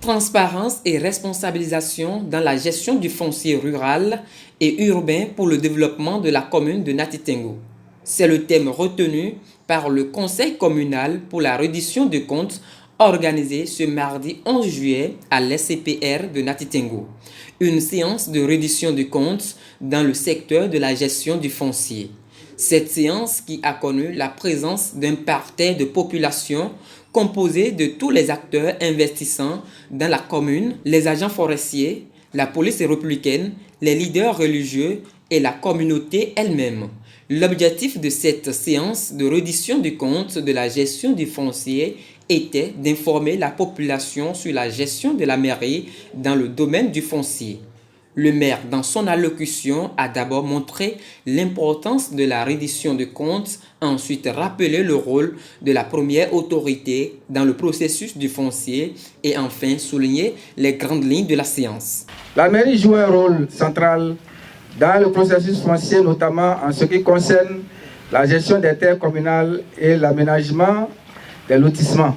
Transparence et responsabilisation dans la gestion du foncier rural et urbain pour le développement de la commune de Nati Tengu. C'est le thème retenu par le Conseil communal pour la reddition de comptes organisé ce mardi 11 juillet à l'SCPR de Nati Tengu. Une séance de reddition de comptes dans le secteur de la gestion du foncier. Cette séance qui a connu la présence d'un parterre de population composé de tous les acteurs investissant dans la commune, les agents forestiers, la police républicaine, les leaders religieux et la communauté elle-même. L'objectif de cette séance de reddition du compte de la gestion du foncier était d'informer la population sur la gestion de la mairie dans le domaine du foncier. Le maire, dans son allocution, a d'abord montré l'importance de la reddition de comptes, a ensuite rappelé le rôle de la première autorité dans le processus du foncier et enfin souligné les grandes lignes de la séance. La mairie joue un rôle central dans le processus foncier, notamment en ce qui concerne la gestion des terres communales et l'aménagement des lotissements.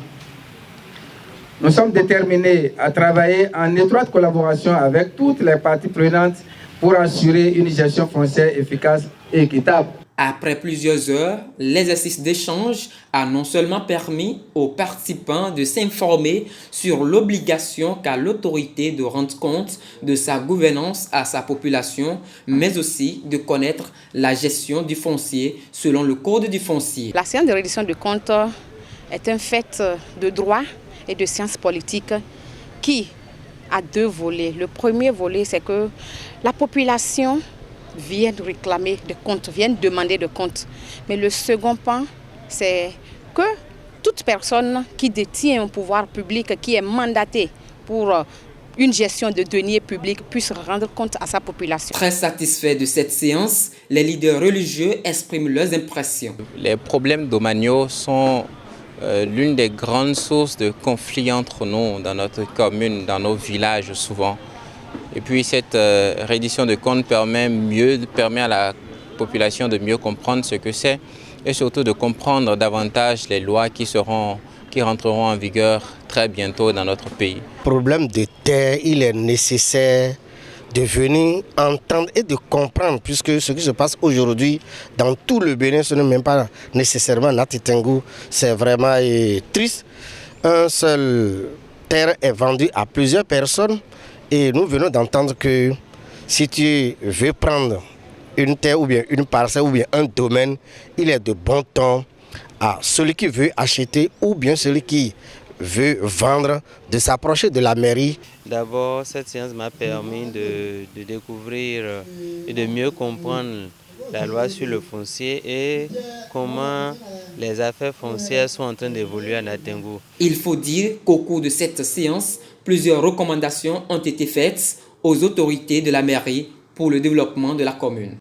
Nous sommes déterminés à travailler en étroite collaboration avec toutes les parties prenantes pour assurer une gestion foncière efficace et équitable. Après plusieurs heures, l'exercice d'échange a non seulement permis aux participants de s'informer sur l'obligation qu'a l'autorité de rendre compte de sa gouvernance à sa population, mais aussi de connaître la gestion du foncier selon le Code du foncier. La séance de reddition de comptes est un fait de droit et de sciences politiques qui a deux volets. Le premier volet, c'est que la population vient réclamer des comptes, vient demander des comptes. Mais le second pan, c'est que toute personne qui détient un pouvoir public, qui est mandatée pour une gestion de deniers publics puisse rendre compte à sa population. Très satisfaits de cette séance, les leaders religieux expriment leurs impressions. Les problèmes domaniaux sont l'une des grandes sources de conflits entre nous dans notre commune, dans nos villages souvent. Et puis cette reddition de comptes permet à la population de mieux comprendre ce que c'est et surtout de comprendre davantage les lois qui rentreront en vigueur très bientôt dans notre pays. Problème de terre, il est nécessaire de venir entendre et de comprendre, puisque ce qui se passe aujourd'hui dans tout le Bénin, ce n'est même pas nécessairement Nati Tengu, c'est vraiment triste. Un seul terre est vendu à plusieurs personnes et nous venons d'entendre que si tu veux prendre une terre ou bien une parcelle ou bien un domaine, il est de bon ton à celui qui veut acheter ou bien celui qui veut vendre, de s'approcher de la mairie. D'abord, cette séance m'a permis de découvrir et de mieux comprendre la loi sur le foncier et comment les affaires foncières sont en train d'évoluer à Nati Tengu. Il faut dire qu'au cours de cette séance, plusieurs recommandations ont été faites aux autorités de la mairie pour le développement de la commune.